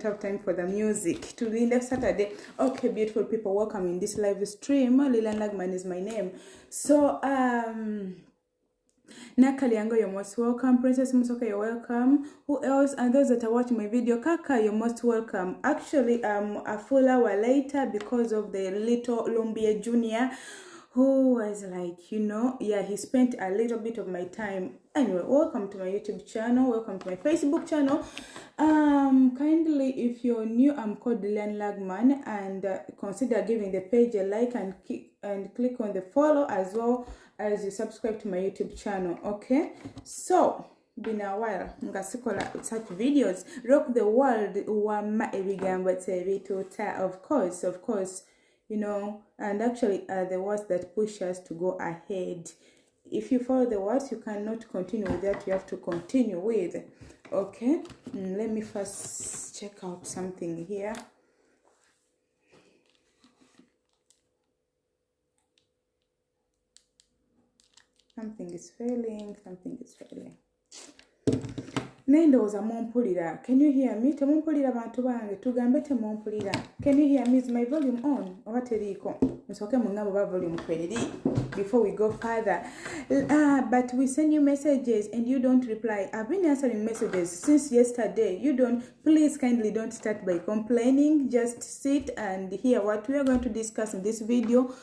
Have time for the music to the next Saturday. Okay, beautiful people, welcome in this live stream. Lilan Lagman is my name. So Nakaliango, you're most welcome. Princess Musoka, you're welcome. Who else? And those that are watching my video, Kaka, you're most welcome. Actually, a full hour later because of the little Lumbia Junior, who was like, you know, yeah, he spent a little bit of my time. Anyway, welcome to my YouTube channel, welcome to my Facebook channel. Kindly, if you're new, I'm called Lilan Lagman, and consider giving the page a like and click on the follow as well as you subscribe to my YouTube channel. Okay, so been a while ngasikola such videos. Rock the world wama ebigambo tebituta. Of course, you know, and actually the words that push us to go ahead. If you follow the words, you cannot continue with that. You have to continue with. Okay, let me first check out something here. Something is failing. Nendoza mumpulira. Can you hear me? Temumpulira bantu bange. Tugambe temumpulira. Can you hear me? Is my volume on? Oba teriko? Nsoke mungabo ba volume kweri before we go further. But we send you messages and you don't reply. I've been answering messages since yesterday. You don't. Please kindly don't start by complaining. Just sit and hear what we are going to discuss in this video.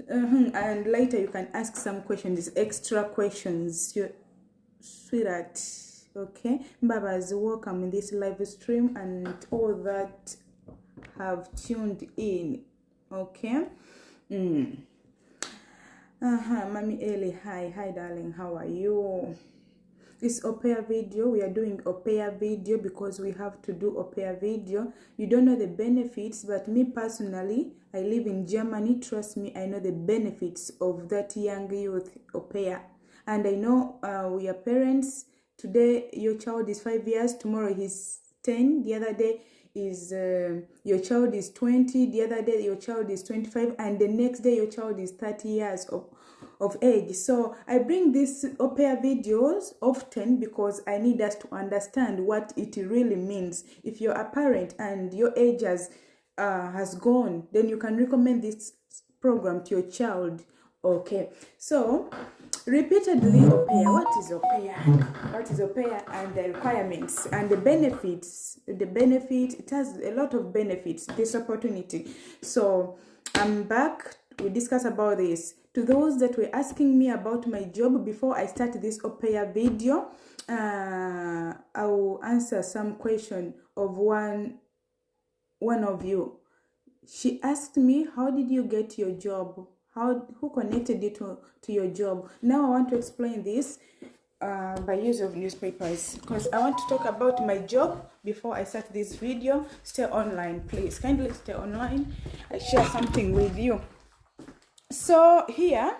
And later you can ask some questions, extra questions. Sweetheart. Okay, Babas, welcome in this live stream and all that have tuned in. Okay. Mommy Ellie, hi darling, how are you? It's aupair video. We are doing aupair video because we have to do aupair video. You don't know the benefits, but me personally, I live in Germany. Trust me, I know the benefits of that young youth aupair. And I know we are parents. Today your child is 5 years, tomorrow he's 10, the other day is your child is 20, the other day your child is 25, and the next day your child is 30 years of age. So I bring these aupair videos often because I need us to understand what it really means. If you're a parent and your age has gone, then you can recommend this program to your child. Okay, so repeatedly aupair. What is aupair? What is aupair, and the requirements and the benefits? The benefit, it has a lot of benefits, this opportunity. So I'm back. We discuss about this. To those that were asking me about my job before I start this aupair video, I will answer some question of one of you. She asked me, how did you get your job? Who connected you to your job? Now I want to explain this by use of newspapers, because I want to talk about my job before I start this video. Stay online, please. Kindly stay online. I share something with you. So here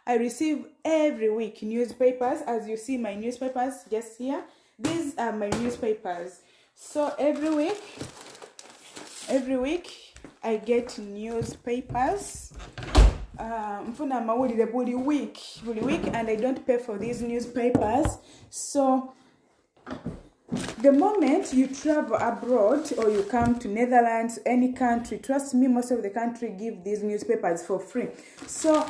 I receive every week newspapers. As you see my newspapers just here. These are my newspapers. So every week I get newspapers. Mfuna mawulire buli week, and I don't pay for these newspapers. So the moment you travel abroad or you come to Netherlands, any country, trust me, most of the country give these newspapers for free. So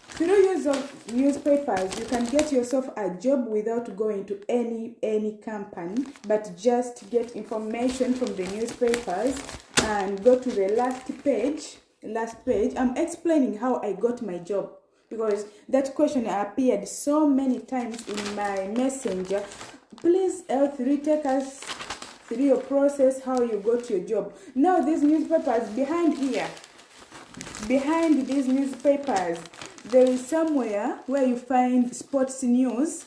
through use of newspapers, you can get yourself a job without going to any company, but just get information from the newspapers and go to the last page. I'm explaining how I got my job, because that question appeared so many times in my messenger. Please, L3, take us through your process, how you got your job. Now these newspapers, behind these newspapers, there is somewhere where you find sports news,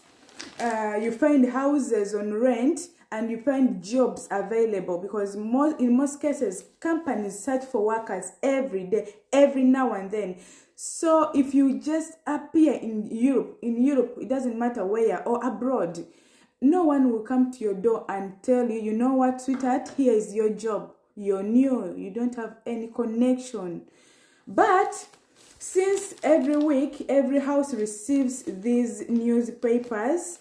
you find houses on rent, and you find jobs available, because in most cases companies search for workers every day, every now and then. So if you just appear in Europe, it doesn't matter where, or abroad, no one will come to your door and tell you, you know what, sweetheart, here is your job. You're new, you don't have any connection. But since every week every house receives these newspapers,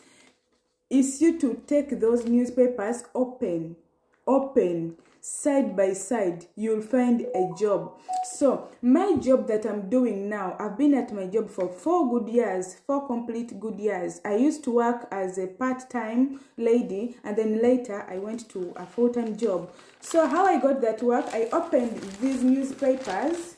it's you to take those newspapers, open side by side, you'll find a job. So my job that I'm doing now, I've been at my job for 4 complete good years. I used to work as a part-time lady, and then later I went to a full-time job. So how I got that work, I opened these newspapers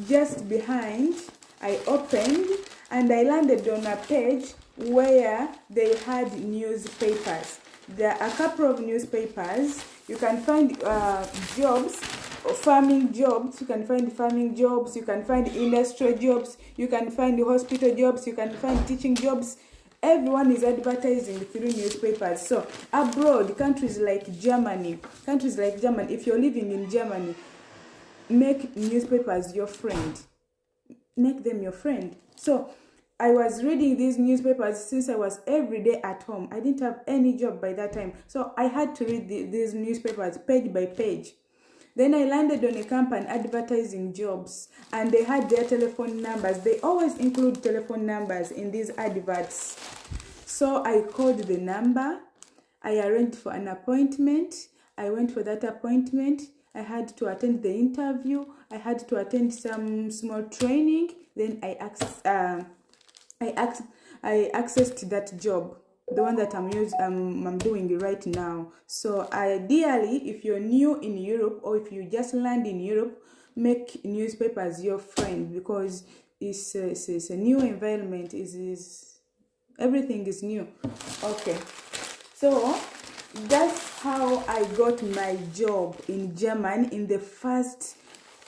just behind. I opened and I landed on a page where they had newspapers. There are a couple of newspapers. You can find jobs, farming jobs. You can find farming jobs. You can find industrial jobs. You can find hospital jobs. You can find teaching jobs. Everyone is advertising through newspapers. So abroad, countries like Germany, if you're living in Germany, make newspapers your friend. Make them your friend. So I was reading these newspapers since I was every day at home. I didn't have any job by that time. So I had to read these newspapers page by page. Then I landed on a company advertising jobs, and they had their telephone numbers. They always include telephone numbers in these adverts. So I called the number. I arranged for an appointment. I went for that appointment. I had to attend the interview. I had to attend some small training. Then I accessed that job, the one that I'm doing right now. So ideally, if you're new in Europe, or if you just land in Europe, make newspapers your friend, because it's a new environment. Everything is new. Okay, so that's how I got my job in Germany in the first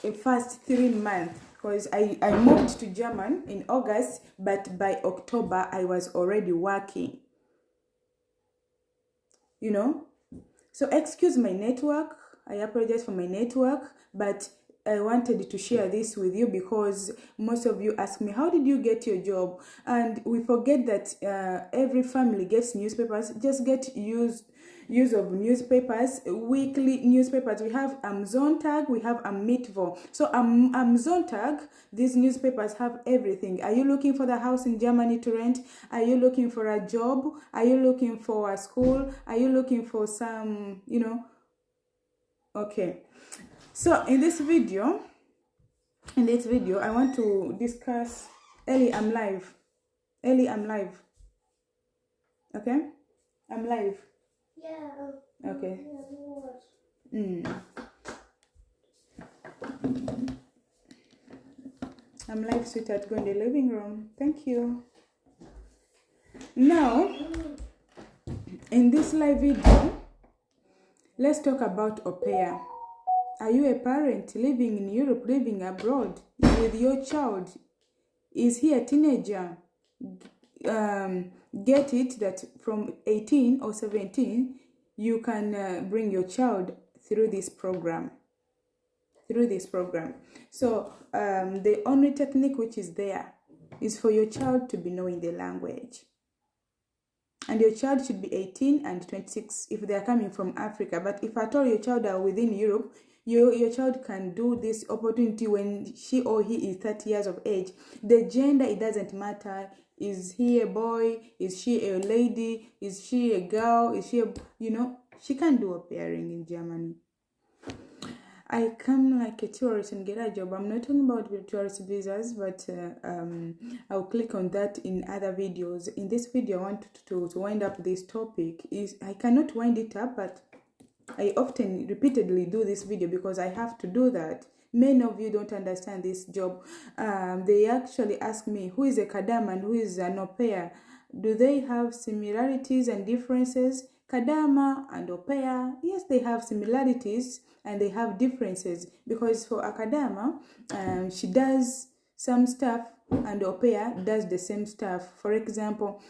3 months. Because I moved to Germany in August, but by October I was already working. you know. So excuse my network, I apologize for my network, but I wanted to share this with you because most of you ask me, how did you get your job? And we forget that every family gets newspapers. Just get use of newspapers, weekly newspapers. We have Zontag, we have Mittwoch. So Zontag, these newspapers have everything. Are you looking for the house in Germany to rent? Are you looking for a job? Are you looking for a school? Are you looking for some, you know? Okay. So in this video, I want to discuss Ellie, I'm live. Ellie, I'm live. Okay? I'm live. Yeah. Okay. I'm live, sweetheart. Go in the living room. Thank you. Now, in this live video, let's talk about au pair. Are you a parent living in Europe, living abroad with your child? Is he a teenager? Get it that from 18 or 17, you can bring your child through this program. So the only technique which is there is for your child to be knowing the language. And your child should be 18 and 26 if they are coming from Africa. But if at all your child are within Europe, your child can do this opportunity when she or he is 30 years of age. The gender, it doesn't matter. Is he a boy? Is she a lady? Is she a girl? Is she a, you know, she can do au pairing in Germany. I come like a tourist and get a job. I'm not talking about tourist visas, but I'll click on that in other videos. In this video, I want to wind up this topic. I cannot wind it up, but I often repeatedly do this video because I have to do that. Many of you don't understand this job. They actually ask me, who is a kadama and who is an au pair? Do they have similarities and differences? Kadama and au pair, yes, they have similarities and they have differences, because for a kadama, she does some stuff and au pair does the same stuff. For example,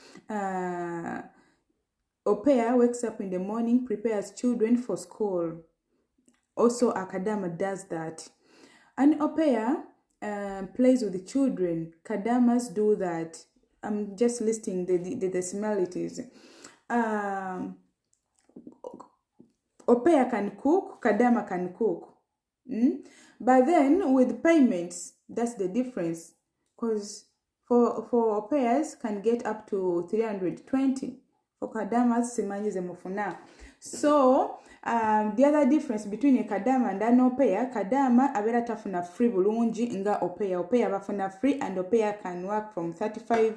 au pair wakes up in the morning, prepares children for school. Also, a kadama does that. An au pair plays with the children. Kadamas do that. I'm just listing the similarities. Au pair can cook, kadama can cook. But then with payments, that's the difference. Because for au pairs can get up to 320. For kadamas, simanyize mufuna. So, the other difference between a kadama and an au pair, kadama abera tafuna free bulungi nga au pair. Au pair bafuna free, and au pair can work from 35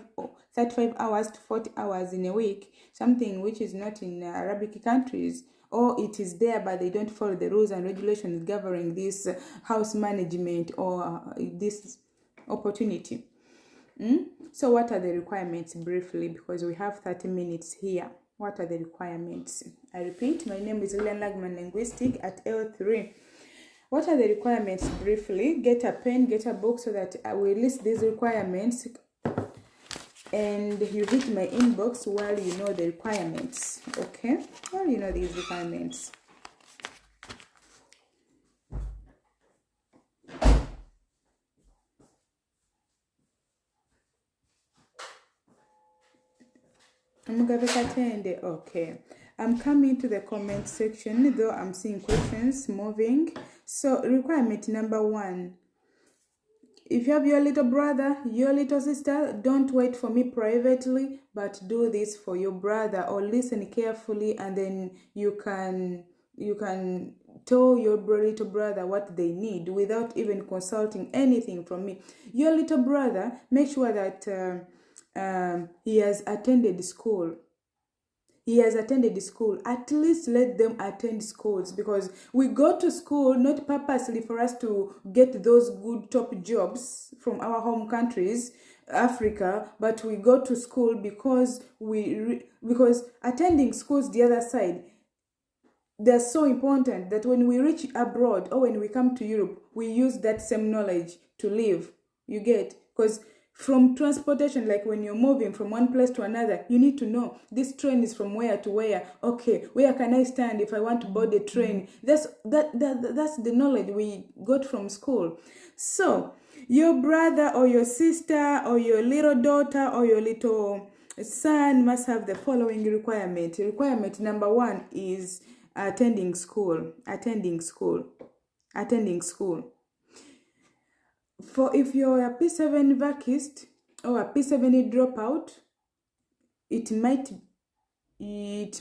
hours to 40 hours in a week, something which is not in Arabic countries, or it is there but they don't follow the rules and regulations governing this house management or this opportunity. So what are the requirements briefly, because we have 30 minutes here. What are the requirements? I repeat, my name is Lilian Lagman Linguistic at L3. What are the requirements briefly? Get a pen, get a book so that I will list these requirements and you hit my inbox while you know the requirements. Okay? While you know these requirements. Okay, I'm coming to the comment section, though I'm seeing questions moving. So requirement number 1, if you have your little brother, your little sister, don't wait for me privately, but do this for your brother, or listen carefully, and then you can tell your little brother what they need without even consulting anything from me. Your little brother, make sure that he has attended school. At least let them attend schools, because we go to school not purposely for us to get those good top jobs from our home countries, Africa, but we go to school because because attending schools the other side, they're so important that when we reach abroad or when we come to Europe, we use that same knowledge to live. You get? Because From transportation, like when you're moving from one place to another, you need to know this train is from where to where. Okay, where can I stand if I want to board a train? That's the knowledge we got from school. So your brother or your sister or your little daughter or your little son must have the following requirement. Requirement number 1 is attending school. For if you're a P7 vacist or a P7 dropout, it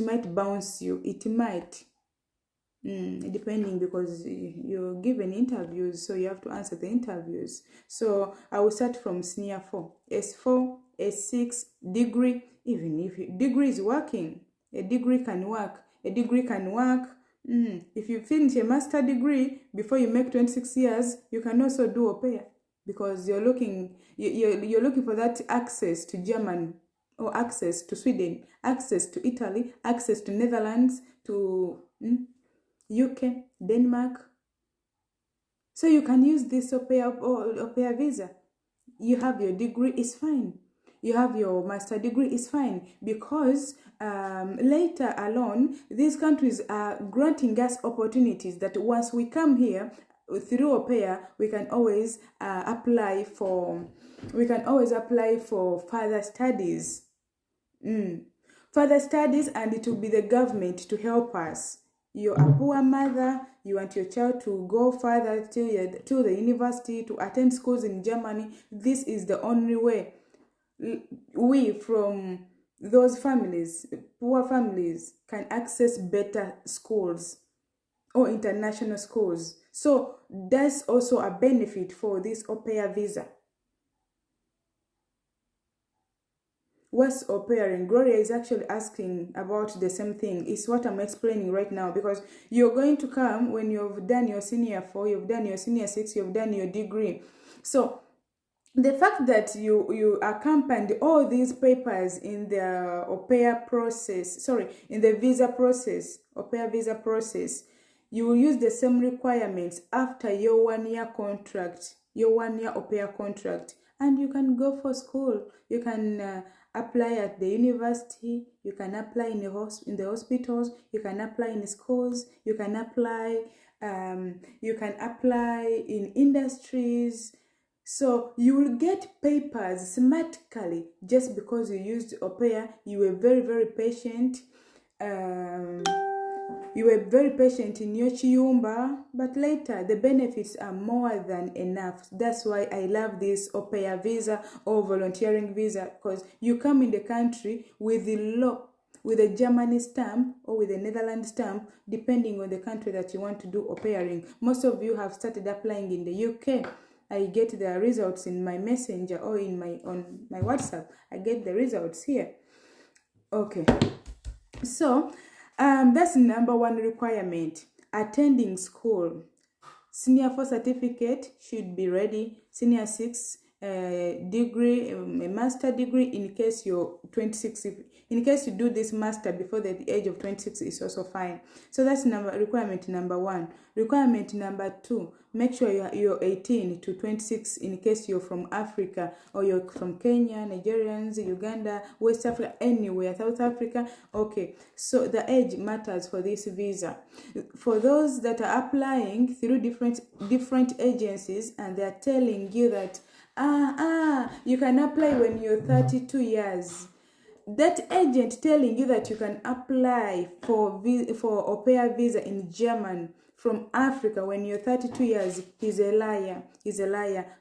might bounce you. It might, depending, because you're given interviews, so you have to answer the interviews. So I will start from senior 4, S4, S6, degree. Even if degree is working, a degree can work. If you finish a master degree before you make 26 years, you can also do aupair, because you're looking for that access to Germany, or access to Sweden, access to Italy, access to Netherlands, to UK, Denmark. So you can use this aupair visa. You have your degree, is fine. You have your master degree, is fine, because later along, these countries are granting us opportunities that once we come here through aupair, we can always apply for further studies. Further studies, and it will be the government to help us. You're a poor mother, you want your child to go further to the university, to attend schools in Germany. This is the only way we, from those families, poor families, can access better schools or international schools. So that's also a benefit for this aupair visa. What's aupairing? Gloria is actually asking about the same thing. It's what I'm explaining right now, because you're going to come when you've done your senior 4, you've done your senior 6, you've done your degree. So the fact that you accompanied all these papers in the aupair process, in the visa process, aupair visa process, you will use the same requirements after your 1-year contract, your 1-year aupair contract, and you can go for school. You can apply at the university, you can apply in the hospitals, you can apply in schools, you can apply in industries. So you will get papers systematically just because you used aupair. You were very, very patient. You were very patient in your chiyumba, but later the benefits are more than enough. That's why I love this aupair visa or volunteering visa, because you come in the country with the law, with a Germany stamp or with a Netherlands stamp, depending on the country that you want to do aupairing. Most of you have started applying in the UK. I get the results in my messenger or on my WhatsApp. I get the results here. Okay, so that's number 1 requirement. Attending school. Senior 4 certificate should be ready. Senior 6 degree, a master degree, in case you're 26. In case you do this master before the age of 26 is also fine. So that's requirement number 1. Requirement number 2, make sure you're 18 to 26 in case you're from Africa, or you're from Kenya, Nigerians, Uganda, West Africa, anywhere, South Africa. Okay, so the age matters for this visa. For those that are applying through different agencies, and they're telling you that you can apply when you're 32 years. That agent telling you that you can apply for aupair visa in Germany from Africa when you're 32 years, he's a liar.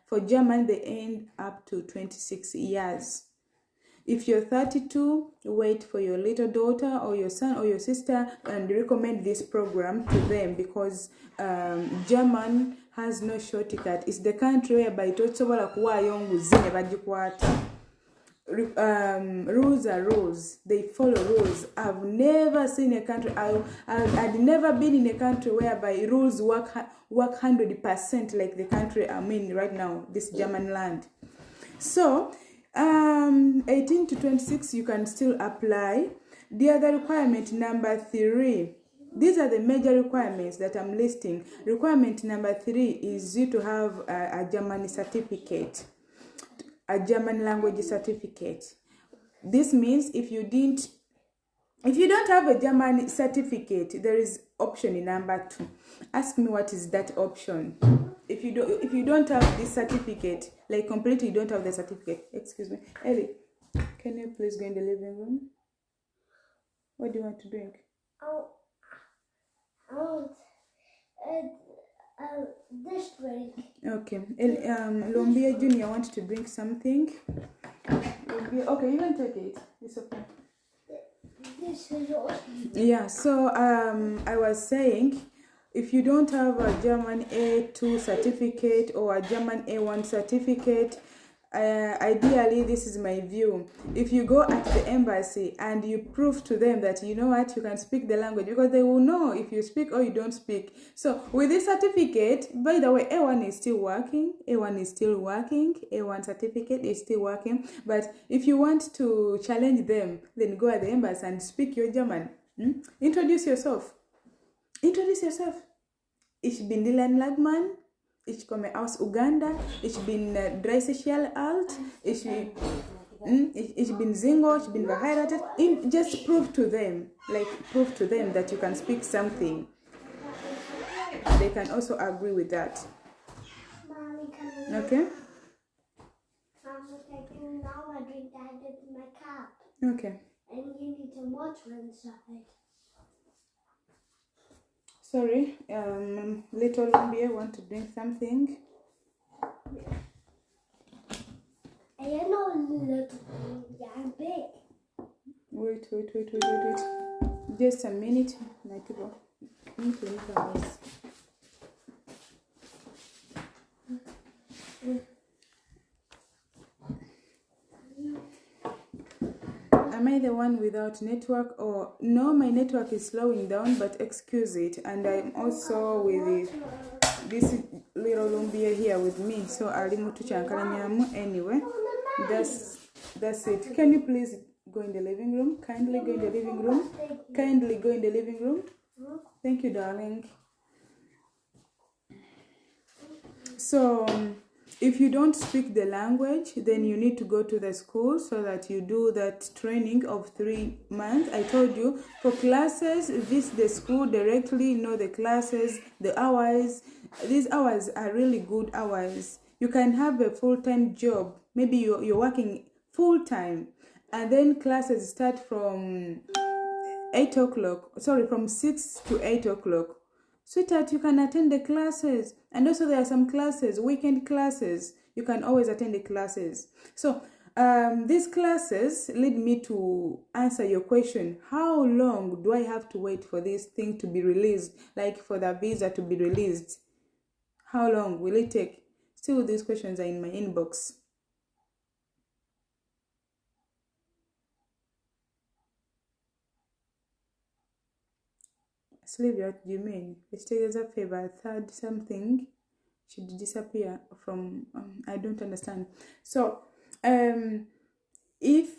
For Germany, they end up to 26 years. If you're 32, wait for your little daughter or your son or your sister and recommend this program to them, because German has no shortcut. It's the country whereby tosobola kuwaayo nguzi ne bagikwata. Rules are rules. They follow rules. I've never seen a country. I'd never been in a country whereby rules work 100% like the country I'm in right now, this German land. So 18 to 26, you can still apply. The other requirement number 3. These are the major requirements that I'm listing. Requirement number 3 is you to have a German certificate. a German language certificate. This means if you don't have a German certificate, there is option number 2. Ask me what is that option. If you don't have this certificate, like completely you don't have the certificate. Excuse me, Ellie, can you please go in the living room? What do you want to drink? I want this drink. Okay. Lumbia Junior wants to drink something. Okay, you can take it. It's okay. This is yours. Yeah, so I was saying, if you don't have a German A2 certificate or a German A1 certificate, ideally, this is my view. If you go at the embassy and you prove to them that you know what, you can speak the language, because they will know if you speak or you don't speak. So with this certificate, by the way, A1 is still working, A1 certificate is still working. But if you want to challenge them, then go at the embassy and speak your German. Introduce yourself. Ich bin Dylan Lagman. Ich komme aus Uganda. Ich bin 30 Jahre alt. Ich bin Single. Ich bin verheiratet. Just prove to them that you can speak something. They can also agree with that. Okay? Now I drink that in my cup. Okay. And you need some water inside. Sorry, little Lumbia want to drink something. I am not little, I'm big. Wait. Just a minute, my people. Am I the one without network? Or no, my network is slowing down, but excuse it. And I'm also with this little Lumbia here with me. So anyway, that's it. Can you please go in the living room? Kindly go in the living room. Thank you, darling. So if you don't speak the language, then you need to go to the school so that you do that training of 3 months. I told you, for classes, visit the school directly, know the classes, the hours. These hours are really good hours. You can have a full-time job. Maybe you're working full-time, and then classes start from 8 o'clock. Sorry, from 6 to 8 o'clock. Sweetheart, you can attend the classes. And also there are some classes, weekend classes. You can always attend the classes. So these classes lead me to answer your question. How long do I have to wait for this thing to be released? Like for the visa to be released? How long will it take? Still, these questions are in my inbox. Sylvia, what do you mean? Vegetables favor third something should disappear from I don't understand. So if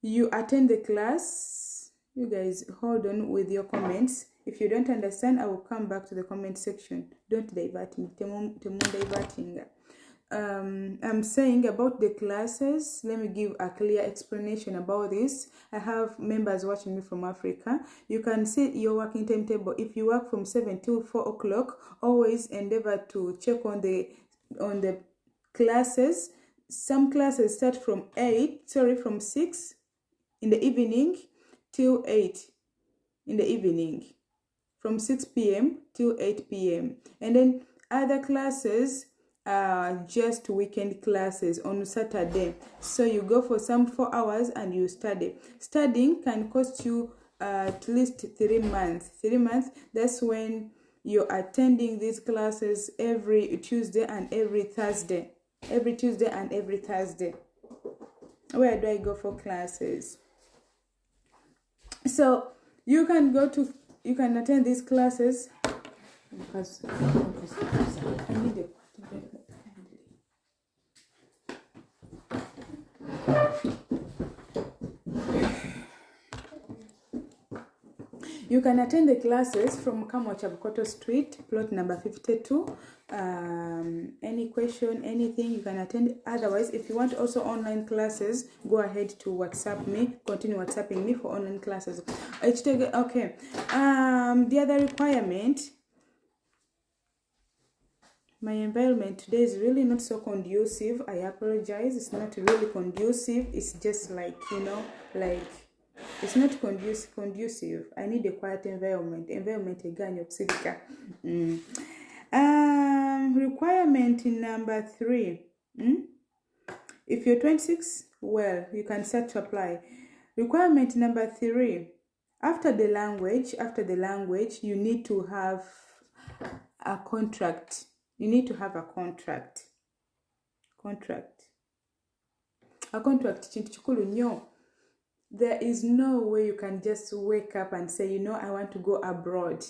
you attend the class, you guys hold on with your comments. If you don't understand, I will come back to the comment section. Don't divert me. Diverting. I'm saying about the classes. Let me give a clear explanation about this. I have members watching me from Africa. You can see your working timetable. If you work from 7 to 4 o'clock, always endeavor to check on the classes. Some classes start from 6 in the evening till 8 in the evening, from 6 p.m. till 8 p.m. And then other classes just weekend classes on Saturday. So you go for some 4 hours and you study. Studying can cost you at least 3 months. 3 months, that's when you're attending these classes every Tuesday and every Thursday. Every Tuesday and every Thursday. Where do I go for classes? So you can attend these classes. Because I need a You can attend the classes from Kamwa Chabukoto Street, plot number 52. Any question, anything, you can attend. Otherwise, if you want also online classes, go ahead to WhatsApp me, continue WhatsApping me for online classes. Okay. The other requirement, my environment today is really not so conducive. I apologize. It's not really conducive. It's just like, you know, like it's not conducive. I need a quiet environment. Environment again, psika. Requirement number 3. If you're 26, well, you can start to apply. Requirement number 3. After the language, you need to have a contract. You need to have a contract. A contract, chintu chikulu nnyo. There is no way you can just wake up and say, you know, I want to go abroad.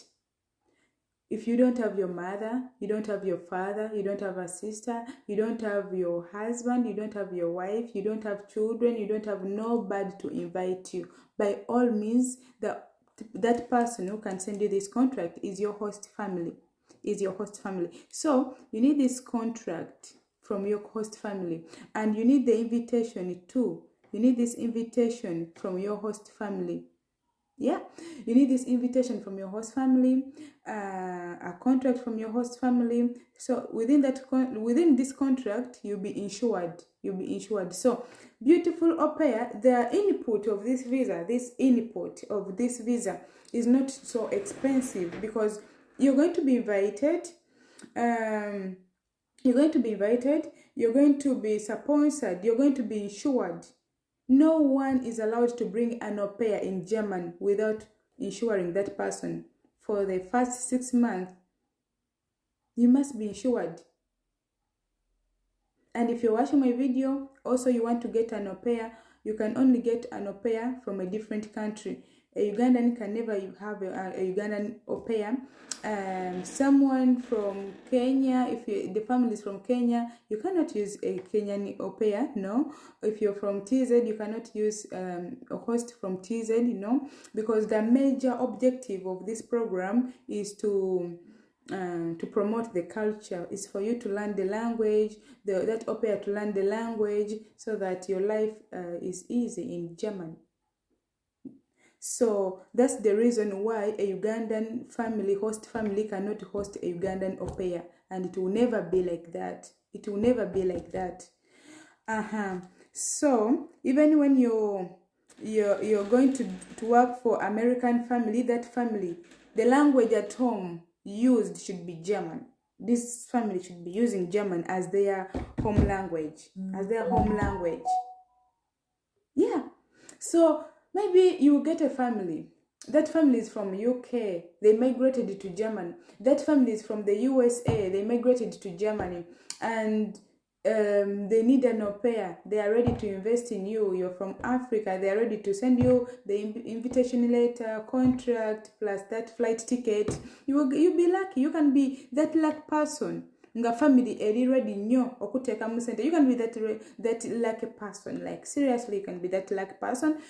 If you don't have your mother, you don't have your father, you don't have a sister, you don't have your husband, you don't have your wife, you don't have children, you don't have nobody to invite you, by all means, that person who can send you this contract is your host family. So you need this contract from your host family, and you need the invitation too. You need this invitation from your host family. Yeah, you need this invitation from your host family, a contract from your host family. So within this contract, you'll be insured. So beautiful au pair, the input of this visa is not so expensive, because you're going to be invited. You're going to be sponsored, you're going to be insured. No one is allowed to bring an au pair in Germany without insuring that person. For the first 6 months, you must be insured. And if you're watching my video, also you want to get an au pair, you can only get an au pair from a different country. A Ugandan can never have a Ugandan au pair. Someone from Kenya, if the family is from Kenya, you cannot use a Kenyan au pair, no. If you're from TZ, you cannot use a host from TZ, because the major objective of this program is to promote the culture, is for you to learn the language, that au pair to learn the language, so that your life is easy in German. So that's the reason why a Ugandan host family cannot host a Ugandan au pair, and it will never be like that. So even when you're going to work for American family, that family, the language at home used should be German. This family should be using German as their home language. Yeah. So maybe you get a family. That family is from UK. They migrated to Germany. That family is from the USA. They migrated to Germany. And they need an au pair. They are ready to invest in you. You're from Africa. They are ready to send you the invitation letter, contract, plus that flight ticket. You'll be lucky. You can be that lucky person. Nga family eri ready nyo okuteka mu sente. You can be that lucky person. Like seriously, you can be that lucky person.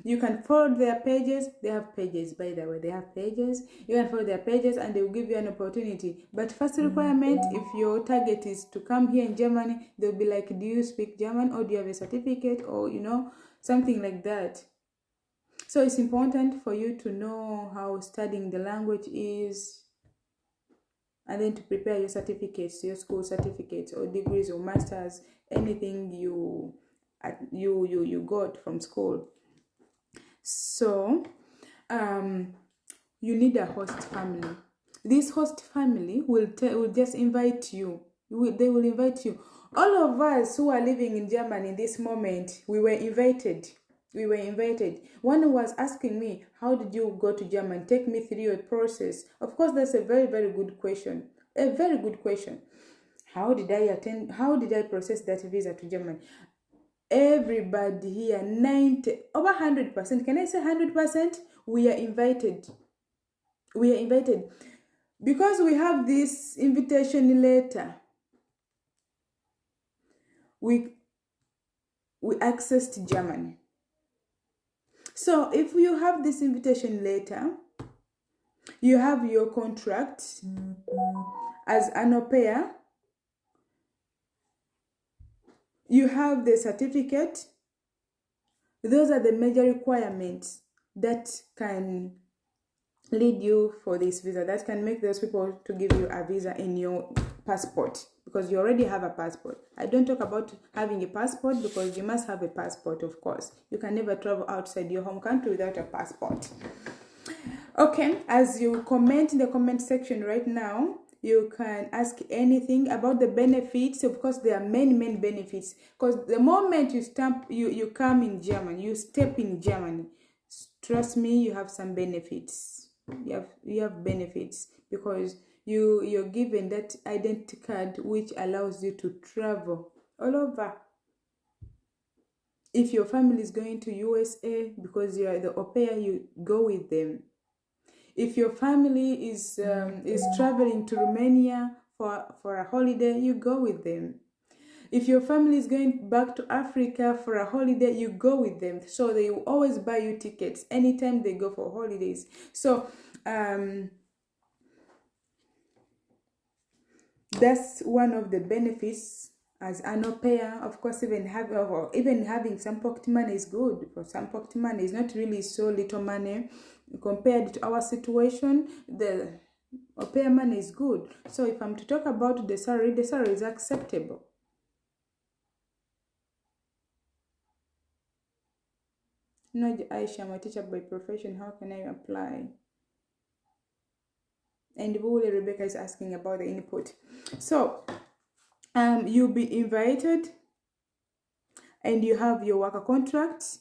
You can follow their pages. They have pages, by the way. They have pages. You can follow their pages, and they will give you an opportunity. But first requirement, if your target is to come here in Germany, they'll be like, do you speak German, or do you have a certificate, or something like that. So it's important for you to know how studying the language is, and then to prepare your certificates, your school certificates or degrees or masters, anything you got from school. So you need a host family. This host family will just invite you. They will invite you. All of us who are living in Germany in this moment, we were invited. One was asking me, how did you go to Germany? Take me through your process. Of course, that's a very, very good question. A very good question. How did I process that visa to Germany? Everybody here, over 100%, can I say 100%? We are invited. Because we have this invitation letter. We accessed Germany. So if you have this invitation letter, you have your contract, as an au pair, you have the certificate. Those are the major requirements that can lead you for this visa, that can make those people to give you a visa in your passport, because you already have a passport. I don't talk about having a passport, because you must have a passport, of course. You can never travel outside your home country without a passport. Okay, as you comment in the comment section right now, you can ask anything about the benefits. Of course, there are many benefits, because the moment you come in Germany, you step in Germany, trust me, you have some benefits. You have benefits, because you're given that identity card which allows you to travel all over. If your family is going to USA, because you are the au pair, you go with them. If your family is traveling to Romania for a holiday, you go with them. If your family is going back to Africa for a holiday, you go with them. So they will always buy you tickets anytime they go for holidays. So that's one of the benefits as an au pair. Of course, even having some pocket money is good, because some pocket money is not really so little money compared to our situation. The au pair money is good. So if I'm to talk about the salary is acceptable. No, Aisha, I'm a teacher by profession. How can I apply? And Bule Rebecca is asking about the input. So you'll be invited, and you have your worker contract.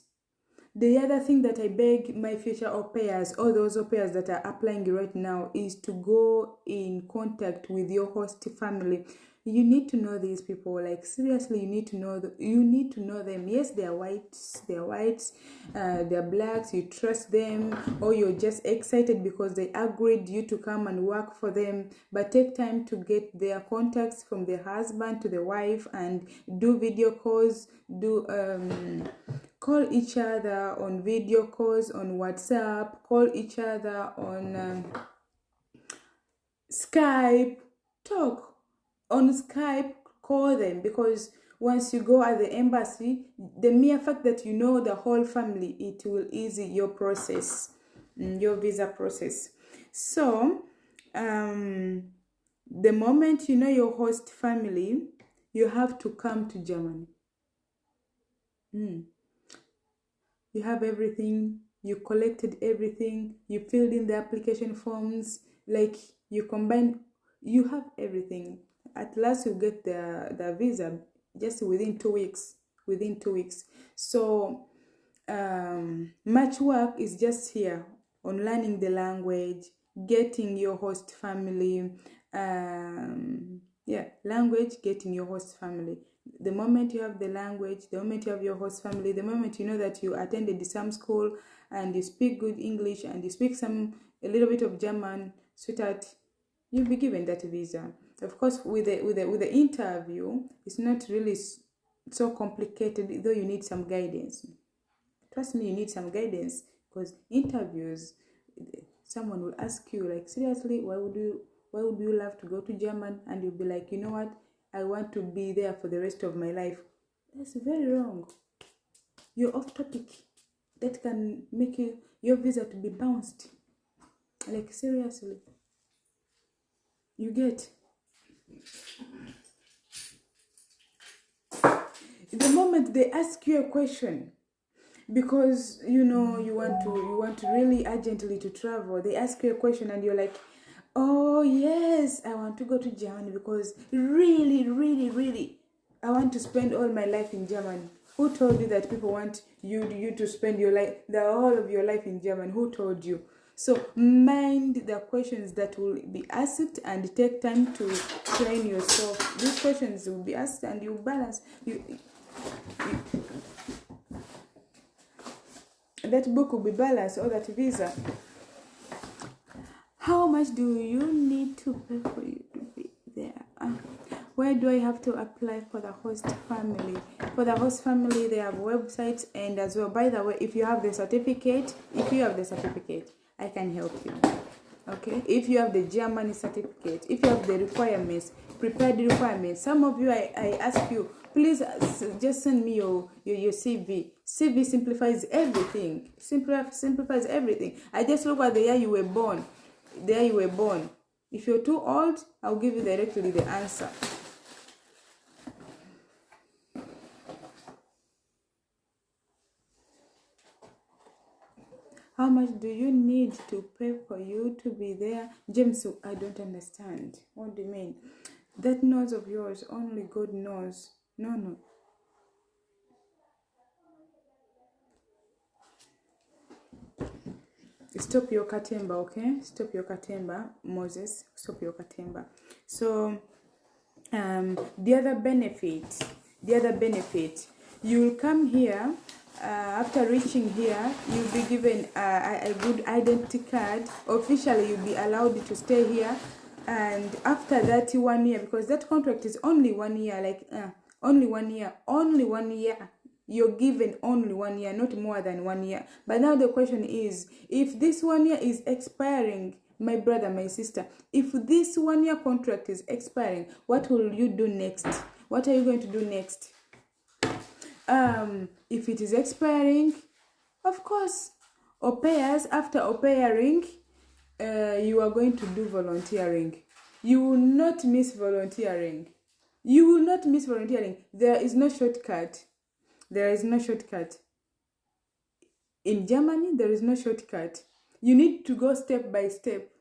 The other thing that I beg my future au pairs, or those au pairs that are applying right now, is to go in contact with your host family. You need to know these people. Like, seriously, you need to know them. Yes, they are whites, they're blacks. You trust them, or you're just excited because they agreed you to come and work for them. But take time to get their contacts, from the husband to the wife, and do video calls. Call each other on video calls on WhatsApp. Call each other on Skype. Talk on Skype. Call them, because once you go at the embassy, the mere fact that you know the whole family, it will ease your process, your visa process. So the moment you know your host family, you have to come to Germany. You have everything, you collected everything, you filled in the application forms, like you have everything. At last you get the visa just within 2 weeks. So much work is just here on learning the language, getting your host family, getting your host family. The moment you have the language, the moment you have your host family, the moment you know that you attended some school and you speak good English and you speak a little bit of German, sweetheart, you'll be given that visa. Of course, with the interview, it's not really so complicated, though you need some guidance. Trust me, you need some guidance, because interviews, someone will ask you, like, seriously, why would you love to go to Germany? And you'll be like, you know what, I want to be there for the rest of my life. That's very wrong. You're off topic. That can make your visa to be bounced. Like, seriously. You get. The moment they ask you a question, because you want to really urgently to travel, they ask you a question and you're like, oh yes, I want to go to Germany because really I want to spend all my life in Germany. Who told you that people want you to spend the whole of your life in Germany? Who told you? So mind the questions that will be asked, and take time to train yourself. These questions will be asked, and you balance. That book will be balanced, or that visa. How much do you need to pay for you to be there? Where do I have to apply for the host family? For the host family, they have websites, and as well, by the way, if you have the certificate, I can help you. Okay, if you have the Germany certificate, if you have the requirements, prepare the requirements. Some of you, I ask you, please just send me your CV. CV simplifies everything. Simplifies everything. I just look at the year you were born. The year you were born. If you're too old, I'll give you directly the answer. How much do you need to pay for you to be there? James, I don't understand. What do you mean? That nose of yours, only God knows. No. Stop your katemba, okay? Stop your katemba, Moses. Stop your katemba. So, the other benefit, you'll come here. After reaching here, you'll be given a good identity card. Officially, you'll be allowed to stay here. And after that 1 year, because that contract is only 1 year, like only 1 year. You're given only 1 year, not more than 1 year. But now the question is, if this 1 year is expiring, my brother, my sister, if this 1 year contract is expiring, what will you do next? What are you going to do next? If it is expiring, of course, au pairs, after au pairing, you are going to do volunteering. You will not miss volunteering. There is no shortcut. In Germany, there is no shortcut. You need to go step by step.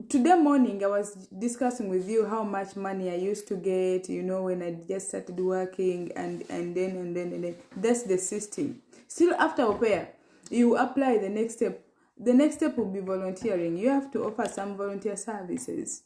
Today morning, I was discussing with you how much money I used to get, when I just started working, and then. That's the system. Still, after au pair, you apply the next step. The next step will be volunteering. You have to offer some volunteer services,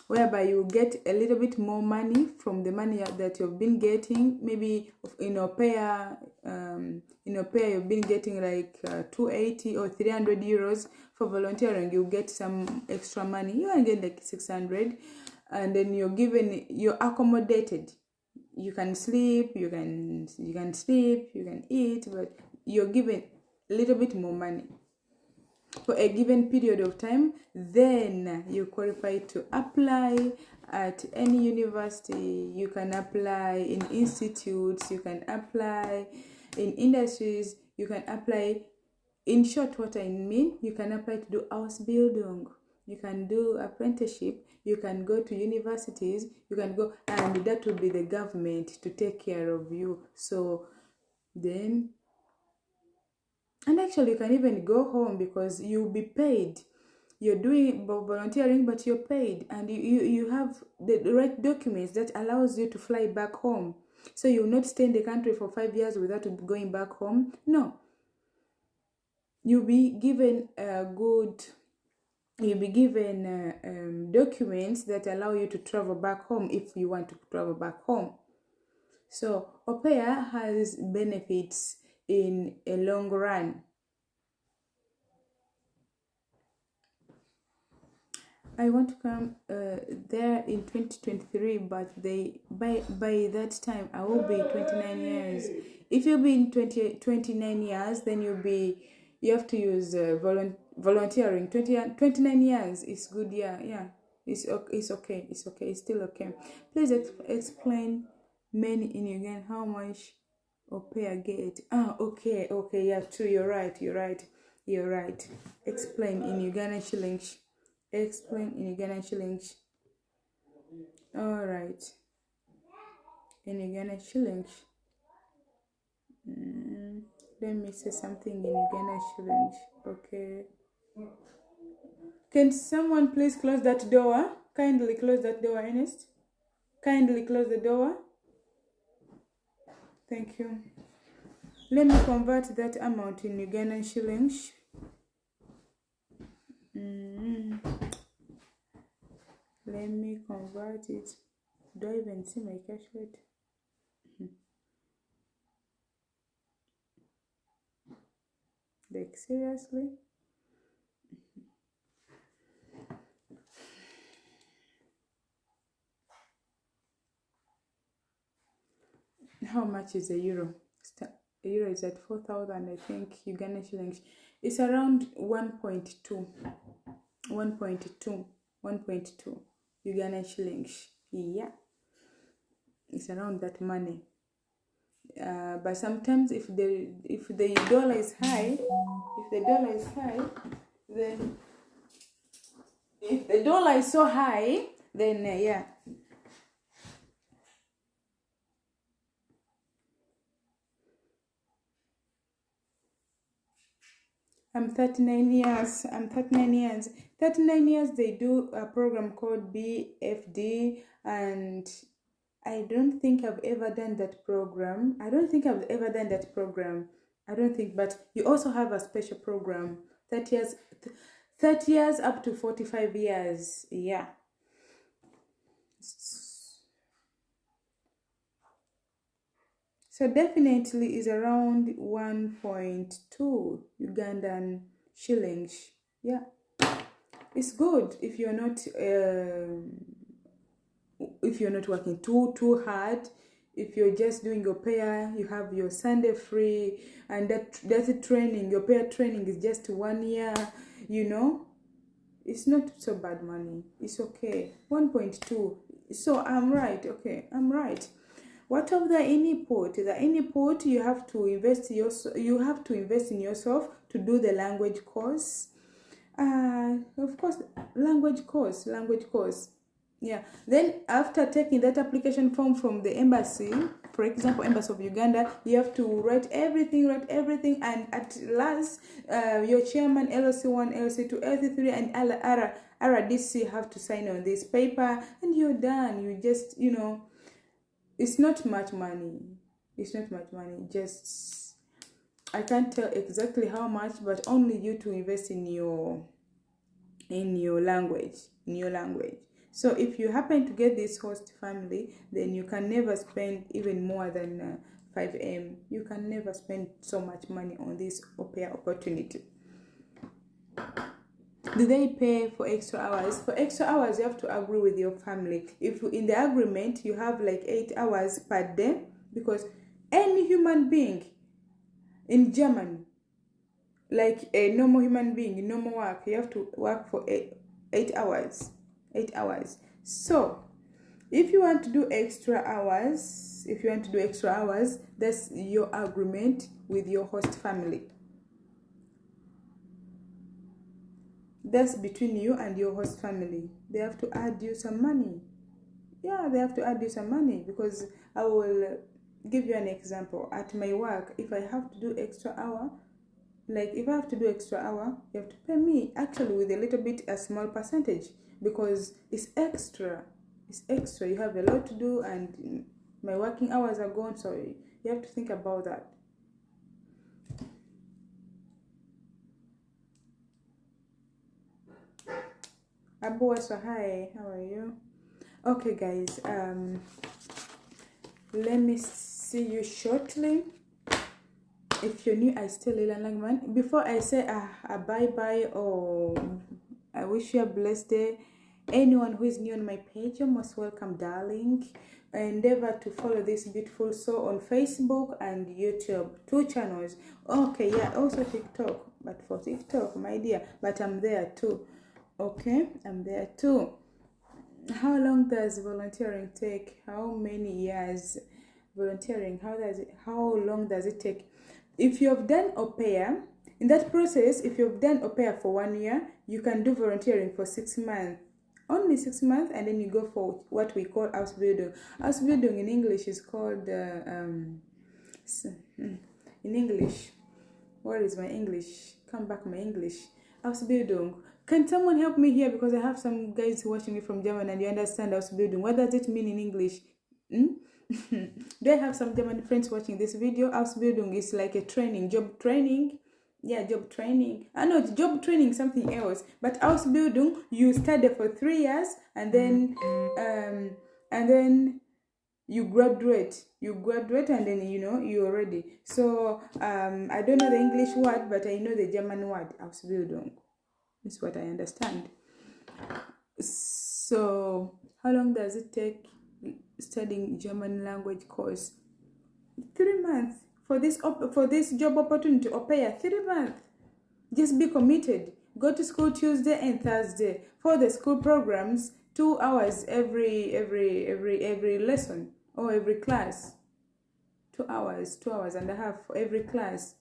whereby you get a little bit more money from the money that you've been getting. Maybe in au pair, you've been getting like 280 or 300 euros. For volunteering, you get some extra money. You can get like 600, and then you're accommodated. You can sleep, you can eat, but you're given a little bit more money for a given period of time. Then you qualify to apply at any university. You can apply in institutes, you can apply in industries, you can apply. In short, what I mean, you can apply to do Ausbildung, you can do apprenticeship, you can go to universities, you can go, and that will be the government to take care of you. So then, and actually you can even go home because you'll be paid. You're doing volunteering, but you're paid, and you have the right documents that allows you to fly back home. So you'll not stay in the country for 5 years without going back home. No. You'll be given documents that allow you to travel back home if you want to travel back home. So au pair has benefits in a long run. I want to come there in 2023, but by that time I will be 29 years. If you'll be in 29 years, then you have to use volunteering. 29 years is good. Yeah. It's okay. It's still okay. Please explain men in Uganda how much au pair get. Okay. Yeah, true. You're right. Explain in Ugandan shillings. All right. In Ugandan shillings. Let me say something in Ugandan shillings. Okay. Can someone please close that door? Kindly close that door, Ernest. Kindly close the door. Thank you. Let me convert that amount in Ugandan shillings. Let me convert it. Do I even see my cash rate? Like, seriously? How much is a euro? A euro is at 4,000, I think, Ugandan shillings. It's around 1.2 1.2 Ugandan shillings. Yeah, it's around that money. But sometimes if the dollar is high, then if the dollar is so high, then yeah. I'm 39 years. 39 years, they do a program called BFD, and I don't think I've ever done that program. I don't think, but you also have a special program, 30 years up to 45 years. Yeah. So definitely is around 1.2 Ugandan shillings. Yeah. It's good if you're not working too hard. If you're just doing your pair, you have your Sunday free, and that's a training. Your pair training is just 1 year, It's not so bad money. It's okay. 1.2. So I'm right. Okay, I'm right. What of the input? The input, you have to invest in yourself to do the language course. Of course, language course. Yeah. Then after taking that application form from the embassy, for example, Embassy of Uganda, you have to write everything, and at last, your chairman, LC1, LC2, LC3, and RDC have to sign on this paper, and you're done. You just, it's not much money. Just, I can't tell exactly how much, but only you to invest in your language. So if you happen to get this host family, then you can never spend even more than 5M. You can never spend so much money on this au pair opportunity. Do they pay for extra hours? For extra hours, you have to agree with your family. If in the agreement you have like 8 hours per day, because any human being in Germany, like a normal human being in normal work, you have to work for 8 hours. 8 hours. So if you want to do extra hours, that's your agreement with your host family. That's between you and your host family. They have to add you some money. Yeah, they have to add you some money, because I will give you an example. At my work, if I have to do extra hour, you have to pay me actually with a small percentage, because it's extra. You have a lot to do, and my working hours are gone, so you have to think about that. Abu, so hi, how are you? Okay, guys, let me see you shortly. If you're new, I still learn man. Before I say a bye-bye or I wish you a blessed day, anyone who is new on my page, you're most welcome, darling. Endeavor to follow this beautiful soul on Facebook and YouTube, 2 channels. Okay, yeah, also TikTok, but for TikTok, my dear, but I'm there too. Okay, I'm there too. How long does volunteering take? How many years volunteering? How long does it take? If you have done au pair, in that process, if you've done au pair for 1 year, you can do volunteering for 6 months. Only 6 months, and then you go for what we call Ausbildung. Ausbildung in English is called, in English, what is my English? Come back, my English. Ausbildung. Can someone help me here, because I have some guys watching me from Germany and you understand Ausbildung. What does it mean in English? Do I have some German friends watching this video? Ausbildung is like a training, job training. Yeah, job training. I know it's job training, something else. But Ausbildung, you study for 3 years, and then you graduate, and then you're ready. So I don't know the English word, but I know the German word, Ausbildung. That's what I understand. So how long does it take studying German language course? 3 months for this job opportunity, au pair. 3 months. Just be committed. Go to school Tuesday and Thursday. For the school programs, 2 hours every lesson or every class. 2 hours and a half for every class.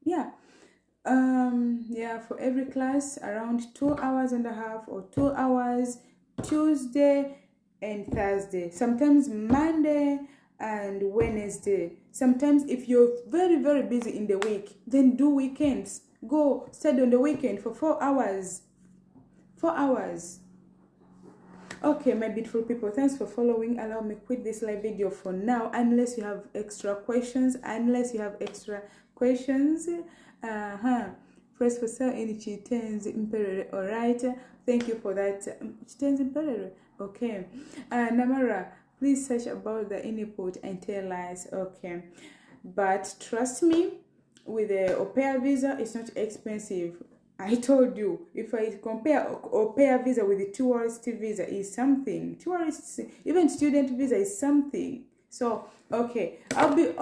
Yeah. For every class, around 2 hours and a half or 2 hours Tuesday and Thursday. Sometimes Monday and Wednesday. Sometimes if you're very, very busy in the week, then do weekends. Go study on the weekend for 4 hours. 4 hours. Okay, my beautiful people, thanks for following. Allow me quit this live video for now, unless you have extra questions. Press for sale in Chitenzi Imperere. All right, thank you for that. Chitenzi Imperere. Okay. Namara, please search about the input and tell us. Okay, but trust me, with the aupair visa, it's not expensive. I told you, if I compare aupair visa with the tourist visa is something. Tourist, even student visa is something. So, okay, I'll be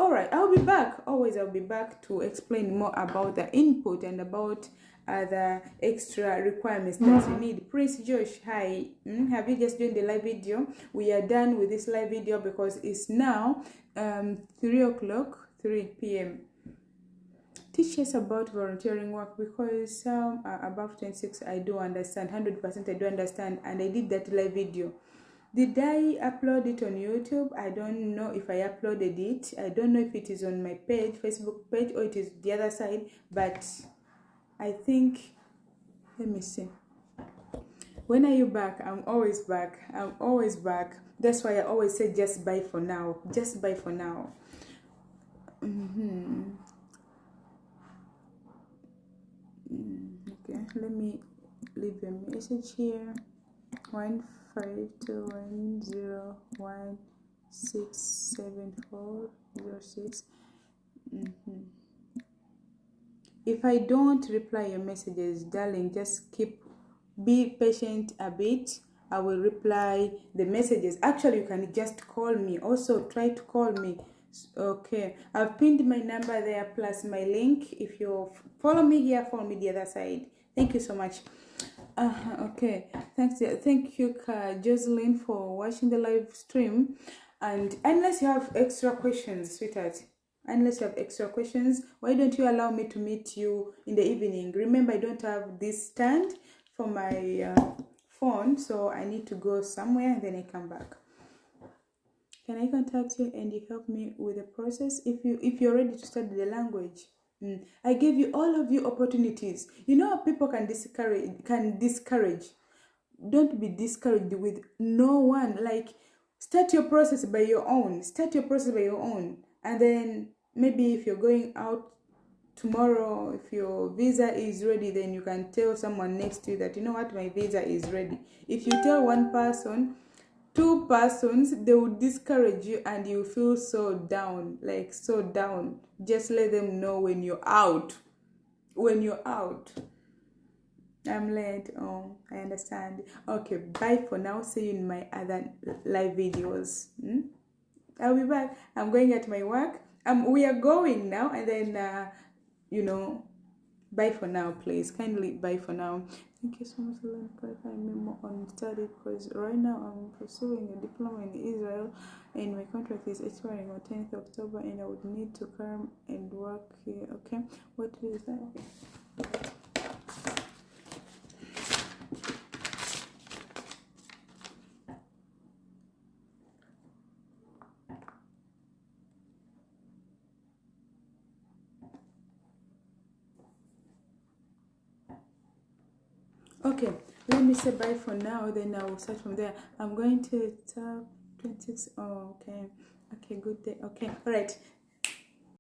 back. Always I'll be back to explain more about the input and about the extra requirements that you need. Prince Josh, hi. Have you just joined the live video? We are done with this live video because it's now 3 p.m. Teach us about volunteering work, because some are above 26. I do understand, 100% I do understand, and I did that live video. Did I upload it on YouTube? I don't know if I uploaded it. I don't know if it is on my page, Facebook page, or it is the other side, but I think, let me see. When are you back? I'm always back. That's why I always say just bye for now. Just bye for now. Okay, let me leave a message here. 15210167406. If I don't reply your messages, darling, just be patient a bit. I will reply the messages. Actually, you can just call me. Also, try to call me. Okay, I've pinned my number there plus my link. If you follow me here, follow me the other side. Thank you so much. Okay, thank you, Jocelyn, for watching the live stream. And unless you have extra questions, sweetheart, why don't you allow me to meet you in the evening? Remember, I don't have this stand for my phone, so I need to go somewhere and then I come back. Can I contact you and you help me with the process if you're ready to study the language? I gave you all of you opportunities. You know how people can discourage. Don't be discouraged with no one. Like, start your process by your own. And then maybe if you're going out tomorrow, if your visa is ready, then you can tell someone next to you that, you know what, my visa is ready. If you tell one person, 2 persons, they will discourage you and you feel so down, Just let them know when you're out. I'm late. Oh, I understand. Okay, bye for now. See you in my other live videos. I'll be back. I'm going at my work. We are going now, and then bye for now, please. Kindly bye for now. Thank you so much for clarifying me more on study, because right now I'm pursuing a diploma in Israel and my contract is expiring on 10th October and I would need to come and work here. Okay, what is that? Okay, let me say bye for now, then I will start from there. I'm going to tap 26. Oh, okay, good day. Okay, all right.